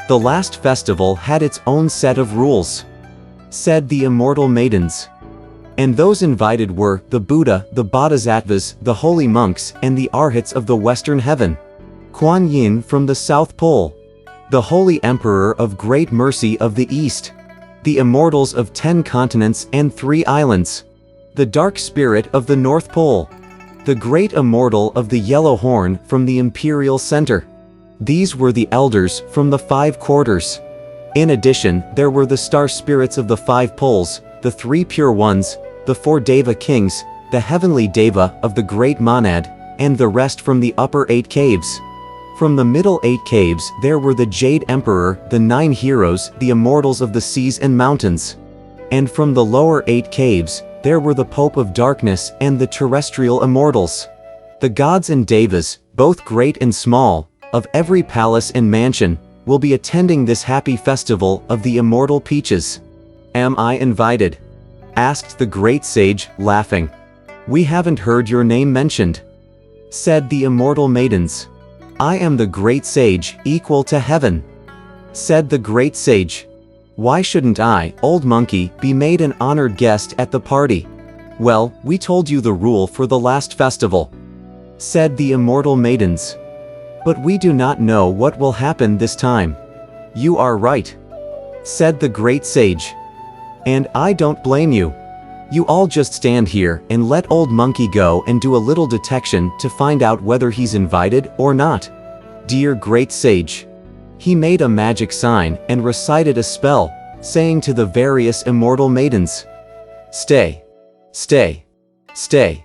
The last festival had its own set of rules, said the immortal maidens. And those invited were the Buddha, the Bodhisattvas, the holy monks, and the arhats of the western heaven. Kuan Yin from the South Pole, the holy emperor of great mercy of the East, the immortals of 10 continents and 3 islands, the dark spirit of the North Pole, the great immortal of the Yellow Horn from the imperial center. These were the elders from the 5 quarters. In addition, there were the star spirits of the 5 poles, the 3 pure ones, the 4 Deva kings, the heavenly Deva of the great monad, and the rest from the upper 8 caves. From the middle 8 caves there were the Jade Emperor, the 9 heroes, the immortals of the seas and mountains. And from the lower 8 caves, there were the Pope of Darkness and the terrestrial immortals. The gods and devas, both great and small, of every palace and mansion, will be attending this happy festival of the immortal peaches. Am I invited? Asked the great sage, laughing. We haven't heard your name mentioned, said the immortal maidens. I am the great sage, equal to heaven, said the great sage. Why shouldn't I, old monkey, be made an honored guest at the party? Well, we told you the rule for the last festival, said the immortal maidens. But we do not know what will happen this time. You are right, said the great sage. And I don't blame you. You all just stand here and let old monkey go and do a little detection to find out whether he's invited or not. Dear great sage. He made a magic sign and recited a spell, saying to the various immortal maidens, "Stay, stay, stay."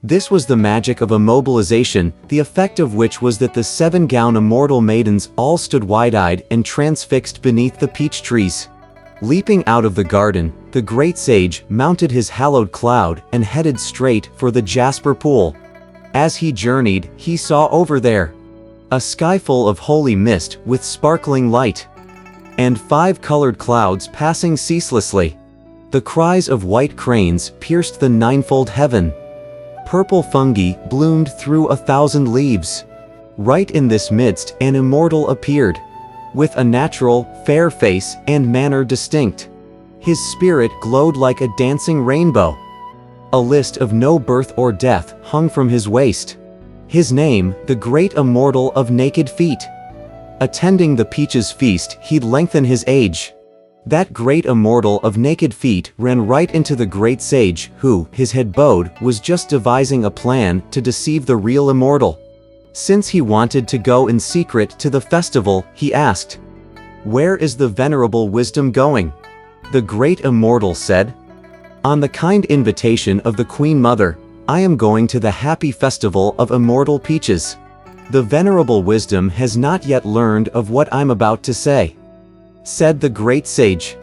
This was the magic of immobilization, the effect of which was that the 7 gown immortal maidens all stood wide-eyed and transfixed beneath the peach trees. Leaping out of the garden, the great sage mounted his hallowed cloud and headed straight for the Jasper Pool. As he journeyed, he saw over there a sky full of holy mist with sparkling light, and 5 colored clouds passing ceaselessly. The cries of white cranes pierced the ninefold heaven. Purple fungi bloomed through 1,000 leaves. Right in this midst an immortal appeared, with a natural, fair face and manner distinct. His spirit glowed like a dancing rainbow. A list of no birth or death hung from his waist. His name, the great immortal of naked feet. Attending the peaches feast, he'd lengthen his age. That great immortal of naked feet ran right into the great sage who, his head bowed, was just devising a plan to deceive the real immortal. Since he wanted to go in secret to the festival, he asked, "Where is the venerable wisdom going?" The great immortal said, "On the kind invitation of the Queen Mother, I am going to the happy festival of immortal peaches. The venerable wisdom has not yet learned of what I'm about to say," said the great sage.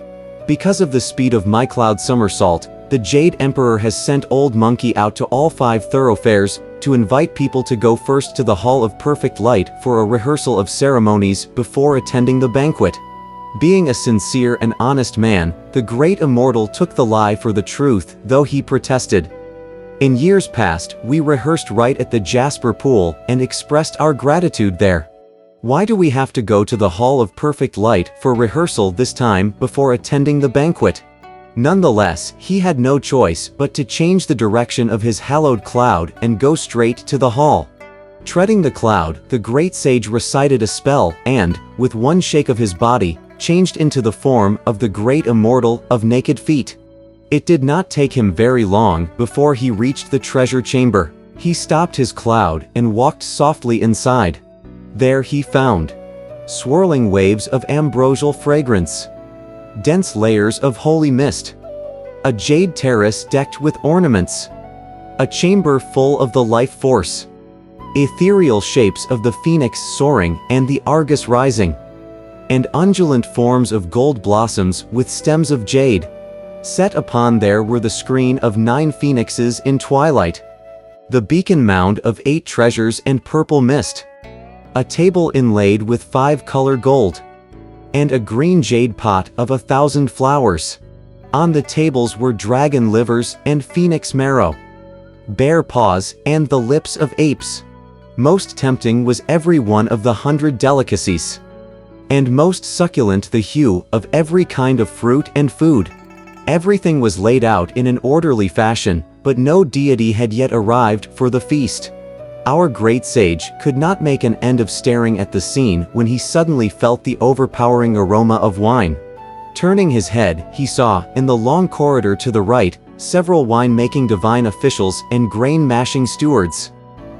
"Because of the speed of my cloud somersault, the Jade Emperor has sent Old Monkey out to all 5 thoroughfares to invite people to go first to the Hall of Perfect Light for a rehearsal of ceremonies before attending the banquet." Being a sincere and honest man, the great immortal took the lie for the truth, though he protested. "In years past, we rehearsed right at the Jasper Pool and expressed our gratitude there. Why do we have to go to the Hall of Perfect Light for rehearsal this time before attending the banquet?" Nonetheless, he had no choice but to change the direction of his hallowed cloud and go straight to the hall. Treading the cloud, the great sage recited a spell and, with one shake of his body, changed into the form of the great immortal of naked feet. It did not take him very long before he reached the treasure chamber. He stopped his cloud and walked softly inside. There he found swirling waves of ambrosial fragrance, dense layers of holy mist, a jade terrace decked with ornaments, a chamber full of the life force, ethereal shapes of the phoenix soaring and the Argus rising, and undulant forms of gold blossoms with stems of jade. Set upon there were the screen of 9 phoenixes in twilight, the beacon mound of 8 treasures and purple mist, a table inlaid with 5-color gold, and a green jade pot of 1,000 flowers. On the tables were dragon livers and phoenix marrow, bear paws and the lips of apes. Most tempting was every one of the 100 delicacies. and most succulent the hue of every kind of fruit and food. Everything was laid out in an orderly fashion, but no deity had yet arrived for the feast. Our great sage could not make an end of staring at the scene when he suddenly felt the overpowering aroma of wine. Turning his head, he saw, in the long corridor to the right, several wine-making divine officials and grain-mashing stewards.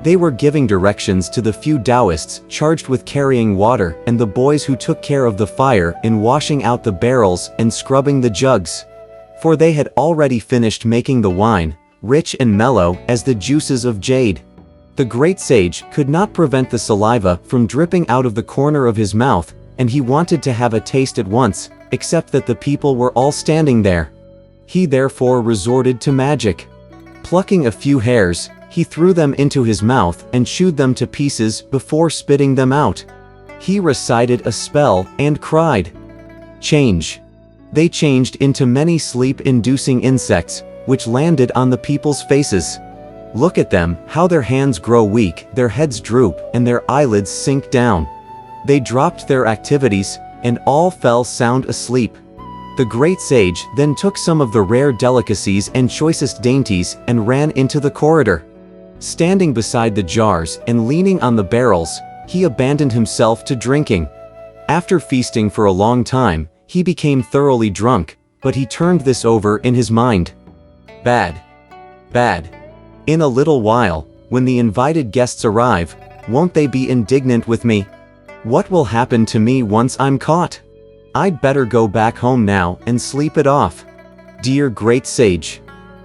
They were giving directions to the few Taoists charged with carrying water and the boys who took care of the fire in washing out the barrels and scrubbing the jugs. For they had already finished making the wine, rich and mellow as the juices of jade. The great sage could not prevent the saliva from dripping out of the corner of his mouth, and he wanted to have a taste at once, except that the people were all standing there. He therefore resorted to magic. Plucking a few hairs, he threw them into his mouth and chewed them to pieces before spitting them out. He recited a spell and cried, "Change." They changed into many sleep-inducing insects, which landed on the people's faces. Look at them, how their hands grow weak, their heads droop, and their eyelids sink down. They dropped their activities, and all fell sound asleep. The great sage then took some of the rare delicacies and choicest dainties and ran into the corridor. Standing beside the jars and leaning on the barrels, he abandoned himself to drinking. After feasting for a long time, he became thoroughly drunk, but he turned this over in his mind. Bad. Bad. In a little while, when the invited guests arrive, won't they be indignant with me? What will happen to me once I'm caught? I'd better go back home now and sleep it off. Dear great sage.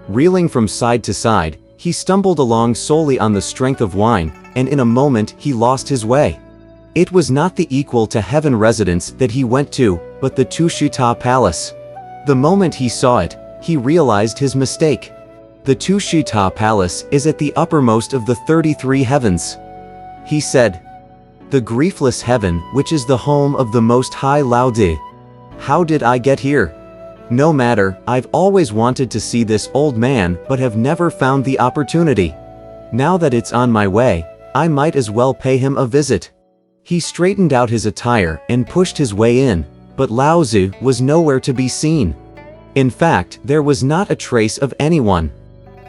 Reeling from side to side, he stumbled along solely on the strength of wine, and in a moment he lost his way. It was not the equal to heaven residence that he went to, but the Tushita Palace. The moment he saw it, he realized his mistake. The Tushita Palace is at the uppermost of the 33 heavens. He said, "The griefless heaven, which is the home of the Most High Lao Tzu. How did I get here? No matter, I've always wanted to see this old man but have never found the opportunity. Now that it's on my way, I might as well pay him a visit." He straightened out his attire and pushed his way in, but Lao Tzu was nowhere to be seen. In fact, there was not a trace of anyone.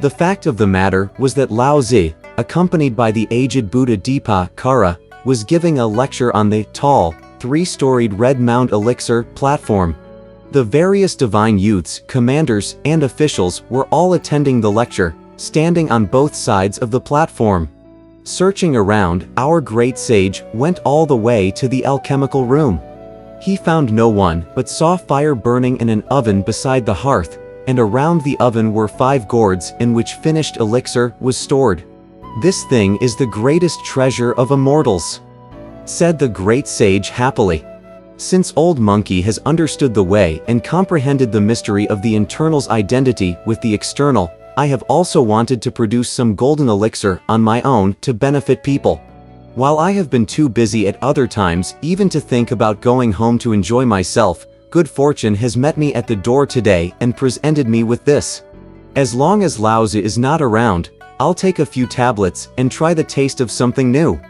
The fact of the matter was that Lao Tzu, accompanied by the aged Buddha Dipakara, was giving a lecture on the tall, three-storied Red Mound Elixir platform. The various divine youths, commanders, and officials were all attending the lecture, standing on both sides of the platform. Searching around, our great sage went all the way to the alchemical room. He found no one, but saw fire burning in an oven beside the hearth, and around the oven were 5 gourds in which finished elixir was stored. "This thing is the greatest treasure of immortals," said the great sage happily. "Since Old Monkey has understood the way and comprehended the mystery of the internal's identity with the external, I have also wanted to produce some golden elixir on my own to benefit people. While I have been too busy at other times even to think about going home to enjoy myself, good fortune has met me at the door today and presented me with this. As long as Lao Tzu is not around, I'll take a few tablets and try the taste of something new."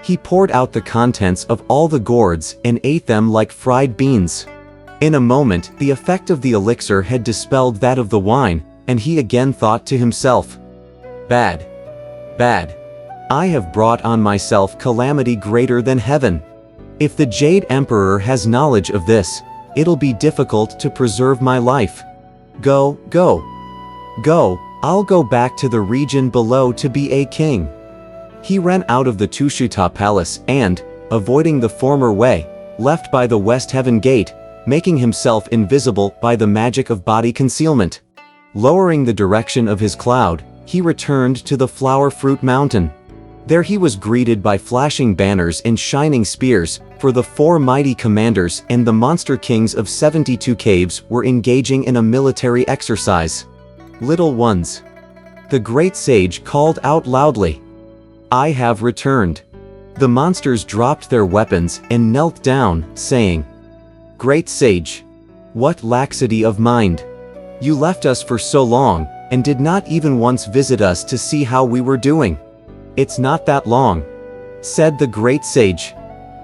He poured out the contents of all the gourds and ate them like fried beans. In a moment, the effect of the elixir had dispelled that of the wine, and he again thought to himself, "Bad. Bad. I have brought on myself calamity greater than heaven. If the Jade Emperor has knowledge of this, it'll be difficult to preserve my life. Go, go. Go, I'll go back to the region below to be a king." He ran out of the Tushita Palace and, avoiding the former way, left by the West Heaven Gate, making himself invisible by the magic of body concealment. Lowering the direction of his cloud, he returned to the Flower Fruit Mountain. There he was greeted by flashing banners and shining spears, for the 4 mighty commanders and the monster kings of 72 caves were engaging in a military exercise. "Little ones," the great sage called out loudly, "I have returned." The monsters dropped their weapons and knelt down, saying, "Great sage, what laxity of mind! You left us for so long, and did not even once visit us to see how we were doing." "It's not that long," said the great sage.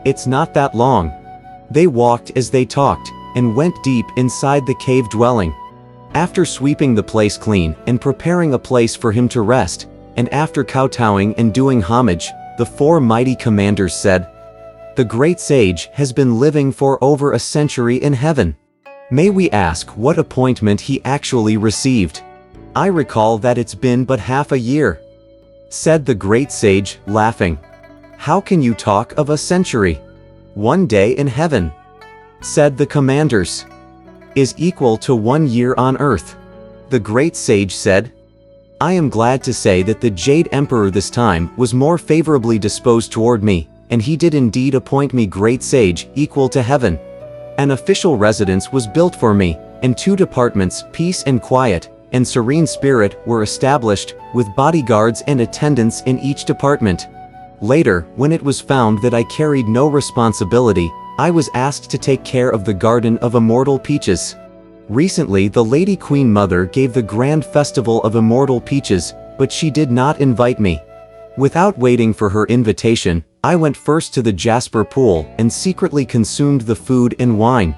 "It's not that long. They walked as they talked, and went deep inside the cave dwelling. After sweeping the place clean and preparing a place for him to rest, and after kowtowing and doing homage, the four mighty commanders said, "The great sage has been living for over a century in heaven. May we ask what appointment he actually received?" "I recall that it's been but half a year," said the great sage, laughing. "How can you talk of a century? One day in heaven," said the commanders, "is equal to 1 year on earth." The great sage said, "I am glad to say that the Jade Emperor this time was more favorably disposed toward me, and he did indeed appoint me great sage equal to heaven. An official residence was built for me, and 2 departments, peace and quiet, and serene spirit, were established, with bodyguards and attendants in each department. Later, when it was found that I carried no responsibility, I was asked to take care of the Garden of Immortal Peaches. Recently the Lady Queen Mother gave the Grand Festival of Immortal Peaches, but she did not invite me. Without waiting for her invitation, I went first to the Jasper Pool and secretly consumed the food and wine.